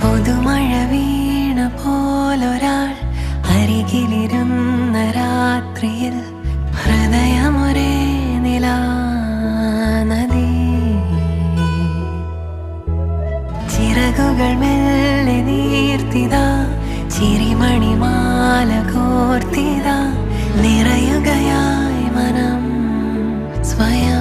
പുതുമഴ വീണ പോലൊരാൾ അരികിലിരുന്ന രാത്രിയിൽ ഹൃദയമൊരേ നിലാനദി. ചിറകുകൾ മെല്ലെ നീർത്തിതാ, ചിരിമണിമാല കോർത്തിതാ, നിറയുകയായി മനം സ്വയം.